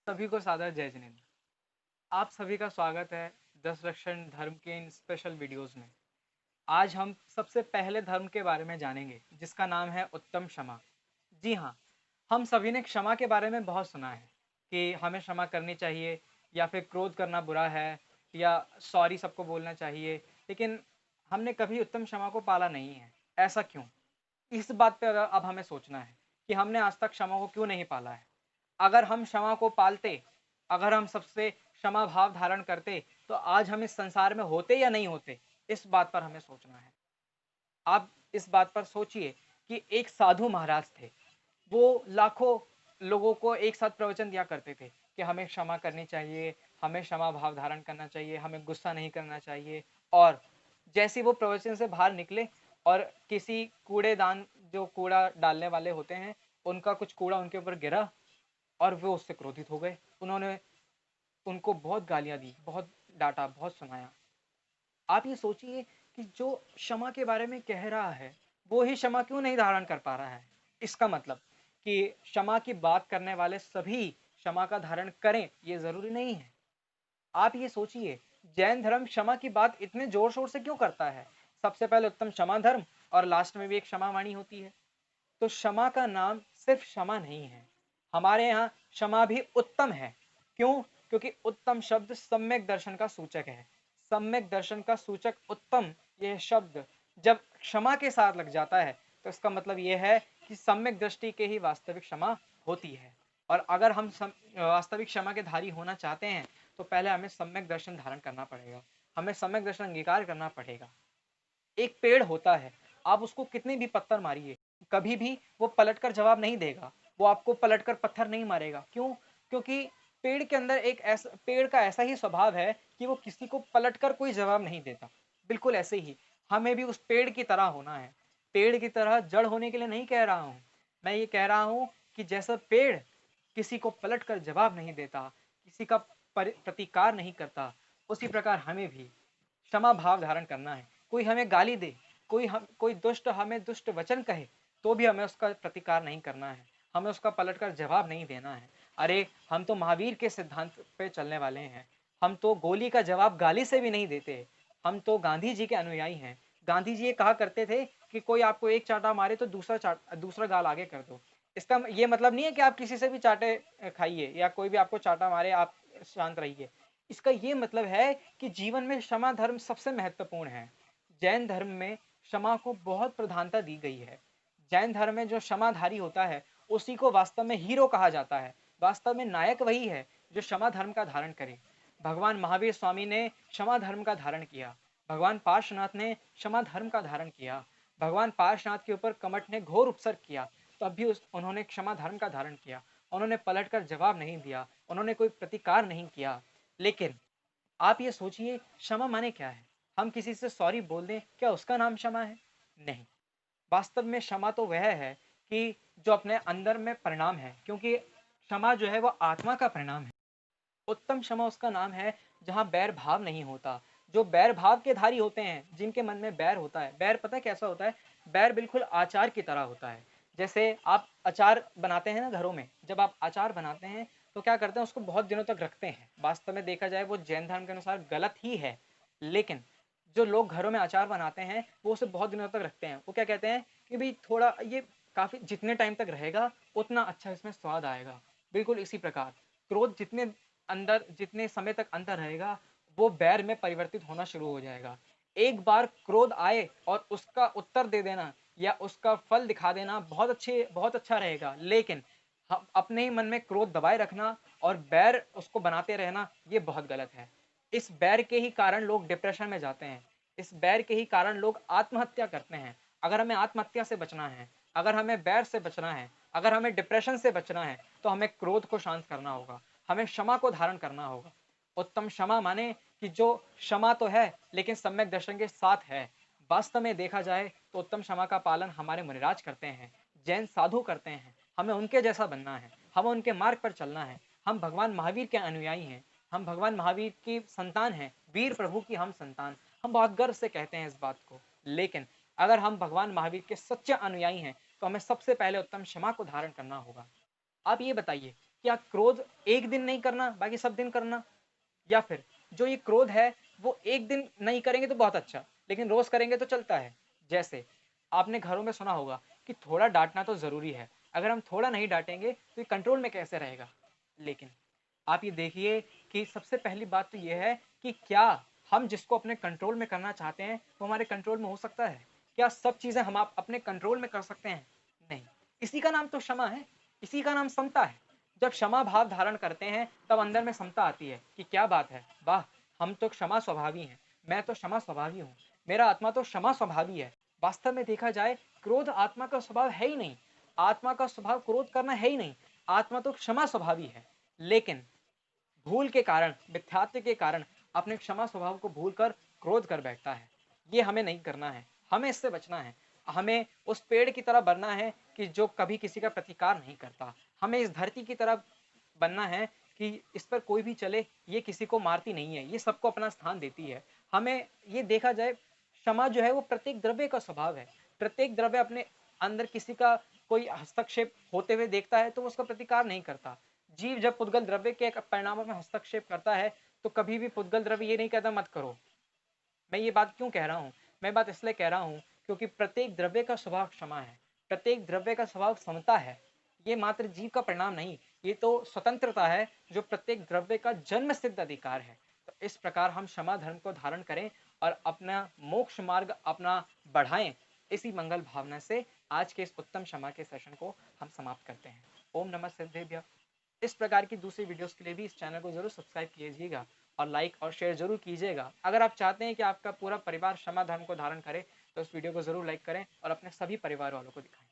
सभी को सादर जय जिनेंद्र। आप सभी का स्वागत है दस रक्षण धर्म के इन स्पेशल वीडियोस में। आज हम सबसे पहले धर्म के बारे में जानेंगे जिसका नाम है उत्तम क्षमा। जी हाँ, हम सभी ने क्षमा के बारे में बहुत सुना है कि हमें क्षमा करनी चाहिए या फिर क्रोध करना बुरा है या सॉरी सबको बोलना चाहिए, लेकिन हमने कभी उत्तम क्षमा को पाला नहीं है। ऐसा क्यों? इस बात पे अब हमें सोचना है कि हमने आज तक क्षमा को क्यों नहीं पाला है। अगर हम क्षमा को पालते, अगर हम सबसे क्षमा भाव धारण करते, तो आज हम इस संसार में होते या नहीं होते, इस बात पर हमें सोचना है। आप इस बात पर सोचिए कि एक साधु महाराज थे। वो लाखों लोगों को एक साथ प्रवचन दिया करते थे कि हमें क्षमा करनी चाहिए, हमें क्षमा भाव धारण करना चाहिए, हमें गुस्सा नहीं करना चाहिए। और जैसे ही वो प्रवचन से बाहर निकले और किसी कूड़ेदान, जो कूड़ा डालने वाले होते हैं, उनका कुछ कूड़ा उनके ऊपर गिरा और वो उससे क्रोधित हो गए। उन्होंने उनको बहुत गालियाँ दी, बहुत डाँटा, बहुत सुनाया। आप ये सोचिए कि जो क्षमा के बारे में कह रहा है, वो ही क्षमा क्यों नहीं धारण कर पा रहा है? इसका मतलब कि क्षमा की बात करने वाले सभी क्षमा का धारण करें, ये ज़रूरी नहीं है। आप ये सोचिए, जैन धर्म क्षमा की बात इतने ज़ोर-शोर से क्यों करता है? सबसे पहले उत्तम क्षमा धर्म और लास्ट में भी एक क्षमा वाणी होती है। तो क्षमा का नाम सिर्फ क्षमा नहीं है, हमारे यहाँ क्षमा भी उत्तम है। क्यों? क्योंकि उत्तम शब्द सम्यक दर्शन का सूचक है। सम्यक दर्शन का सूचक उत्तम, यह शब्द जब क्षमा के साथ लग जाता है तो इसका मतलब यह है कि सम्यक दृष्टि के ही वास्तविक क्षमा होती है। और अगर हम वास्तविक क्षमा के धारी होना चाहते हैं तो पहले हमें सम्यक दर्शन धारण करना पड़ेगा, हमें सम्यक दर्शन अंगीकार करना पड़ेगा। एक पेड़ होता है, आप उसको कितने भी पत्थर मारिए, कभी भी वो पलटकर जवाब नहीं देगा, वो आपको पलटकर पत्थर नहीं मारेगा। क्यों? क्योंकि पेड़ के अंदर एक ऐसा, पेड़ का ऐसा ही स्वभाव है कि वो किसी को पलटकर कोई जवाब नहीं देता। बिल्कुल ऐसे ही हमें भी उस पेड़ की तरह होना है। पेड़ की तरह जड़ होने के लिए नहीं कह रहा हूँ, मैं ये कह रहा हूँ कि जैसा पेड़ किसी को पलटकर जवाब नहीं देता, किसी का प्रतिकार नहीं करता, उसी प्रकार हमें भी क्षमा भाव धारण करना है। कोई हमें गाली दे, कोई दुष्ट हमें दुष्ट वचन कहे, तो भी हमें उसका प्रतिकार नहीं करना है, हमें उसका पलटकर जवाब नहीं देना है। अरे, हम तो महावीर के सिद्धांत पे चलने वाले हैं, हम तो गोली का जवाब गाली से भी नहीं देते, हम तो गांधी जी के अनुयायी हैं। गांधी जी ये कहा करते थे कि कोई आपको एक चाटा मारे तो दूसरा गाल आगे कर दो। इसका ये मतलब नहीं है कि आप किसी से भी चाटे खाइए या कोई भी आपको चाटा मारे आप शांत रहिए। इसका ये मतलब है कि जीवन में क्षमा धर्म सबसे महत्वपूर्ण है। जैन धर्म में क्षमा को बहुत प्रधानता दी गई है। जैन धर्म में जो क्षमाधारी होता है, उसी को वास्तव में हीरो कहा जाता है। वास्तव में नायक वही है जो क्षमा धर्म का धारण करे। भगवान महावीर स्वामी ने क्षमा धर्म का धारण किया, भगवान पार्श्वनाथ ने क्षमा धर्म का धारण किया, भगवान पार्श्वनाथ के ऊपर कमठ ने घोर उपसर्ग किया, तब भी उन्होंने क्षमा धर्म का धारण किया। उन्होंने पलटकर जवाब नहीं दिया, उन्होंने कोई प्रतिकार नहीं किया। लेकिन आप ये सोचिए, क्षमा माने क्या है? हम किसी से सॉरी बोल दें, क्या उसका नाम क्षमा है? नहीं। वास्तव में क्षमा तो वह है कि जो अपने अंदर में परिणाम है, क्योंकि क्षमा जो है वो आत्मा का परिणाम है। उत्तम क्षमा उसका नाम है जहाँ बैर भाव नहीं होता। जो बैर भाव के धारी होते हैं, जिनके मन में बैर होता है, बैर पता है कैसा होता है? बैर बिल्कुल आचार की तरह होता है। जैसे आप अचार बनाते हैं ना घरों में, जब आप अचार बनाते हैं तो क्या करते हैं, उसको बहुत दिनों तक रखते हैं। वास्तव में देखा जाए वो जैन धर्म के अनुसार गलत ही है, लेकिन जो लोग घरों में अचार बनाते हैं वो उसे बहुत दिनों तक रखते हैं। वो क्या कहते हैं कि भाई थोड़ा ये काफ़ी जितने टाइम तक रहेगा उतना अच्छा इसमें स्वाद आएगा। बिल्कुल इसी प्रकार क्रोध जितने समय तक अंदर रहेगा, वो बैर में परिवर्तित होना शुरू हो जाएगा। एक बार क्रोध आए और उसका उत्तर दे देना या उसका फल दिखा देना बहुत अच्छा रहेगा, लेकिन हम अपने ही मन में क्रोध दबाए रखना और बैर उसको बनाते रहना, ये बहुत गलत है। इस बैर के ही कारण लोग डिप्रेशन में जाते हैं, इस बैर के ही कारण लोग आत्महत्या करते हैं। अगर हमें आत्महत्या से बचना है, अगर हमें बैर से बचना है, अगर हमें डिप्रेशन से बचना है, तो हमें क्रोध को शांत करना होगा, हमें क्षमा को धारण करना होगा। उत्तम क्षमा माने कि जो क्षमा तो है लेकिन सम्यक दर्शन के साथ है। वास्तव में देखा जाए तो उत्तम क्षमा का पालन हमारे मुनिराज करते हैं, जैन साधु करते हैं। हमें उनके जैसा बनना है, हमें उनके मार्ग पर चलना है। हम भगवान महावीर के अनुयायी हैं, हम भगवान महावीर की संतान हैं, वीर प्रभु की हम संतान। हम बहुत गर्व से कहते हैं इस बात को। लेकिन अगर हम भगवान महावीर के सच्चे अनुयायी हैं तो हमें सबसे पहले उत्तम क्षमा को धारण करना होगा। आप ये बताइए, क्या क्रोध एक दिन नहीं करना, बाकी सब दिन करना? या फिर जो ये क्रोध है वो एक दिन नहीं करेंगे तो बहुत अच्छा, लेकिन रोज करेंगे तो चलता है? जैसे आपने घरों में सुना होगा कि थोड़ा डांटना तो जरूरी है, अगर हम थोड़ा नहीं डांटेंगे तो ये कंट्रोल में कैसे रहेगा? लेकिन आप ये देखिए कि सबसे पहली बात तो ये है कि क्या हम जिसको अपने कंट्रोल में करना चाहते हैं वो हमारे कंट्रोल में हो सकता है? क्या सब चीजें हम आप अपने कंट्रोल में कर सकते हैं? नहीं। इसी का नाम तो क्षमा है, इसी का नाम समता है। जब क्षमा भाव धारण करते हैं तब अंदर में समता आती है कि क्या बात है, वाह, हम तो क्षमा स्वभावी हैं, मैं तो क्षमा स्वभावी हूँ, मेरा आत्मा तो क्षमा स्वभावी है। वास्तव में देखा जाए क्रोध आत्मा का स्वभाव है ही नहीं, आत्मा का स्वभाव क्रोध करना है ही नहीं, आत्मा तो क्षमा स्वभावी है। लेकिन भूल के कारण, मिथ्यात्व के कारण अपने क्षमा स्वभाव को भूलकर क्रोध कर बैठता है। ये हमें नहीं करना है, हमें इससे बचना है। हमें उस पेड़ की तरह बनना है कि जो कभी किसी का प्रतिकार नहीं करता। हमें इस धरती की तरह बनना है कि इस पर कोई भी चले, ये किसी को मारती नहीं है, ये सबको अपना स्थान देती है। हमें ये देखा जाए, क्षमा जो है वो प्रत्येक द्रव्य का स्वभाव है। प्रत्येक द्रव्य अपने अंदर किसी का कोई हस्तक्षेप होते हुए देखता है तो वो उसका प्रतिकार नहीं करता। जीव जब पुद्गल द्रव्य के परिणामों में हस्तक्षेप करता है तो कभी भी पुद्गल द्रव्य ये नहीं कहता मत करो। मैं ये बात क्यों कह रहा हूँ? मैं बात इसलिए कह रहा हूँ क्योंकि प्रत्येक द्रव्य का स्वभाव क्षमा है, प्रत्येक द्रव्य का स्वभाव समता है। ये मात्र जीव का परिणाम नहीं, ये तो स्वतंत्रता है जो प्रत्येक द्रव्य का जन्म सिद्ध अधिकार है। तो इस प्रकार हम क्षमा धर्म को धारण करें और अपना मोक्ष मार्ग अपना बढ़ाएं। इसी मंगल भावना से आज के इस उत्तम क्षमा के सेशन को हम समाप्त करते हैं। ओम नमः सिद्धेभ्य। इस प्रकार की दूसरी वीडियोस के लिए भी इस चैनल को जरूर सब्सक्राइब कीजिएगा और लाइक और शेयर जरूर कीजिएगा। अगर आप चाहते हैं कि आपका पूरा परिवार क्षमा धर्म को धारण करे तो इस वीडियो को जरूर लाइक करें और अपने सभी परिवार वालों को दिखाएं।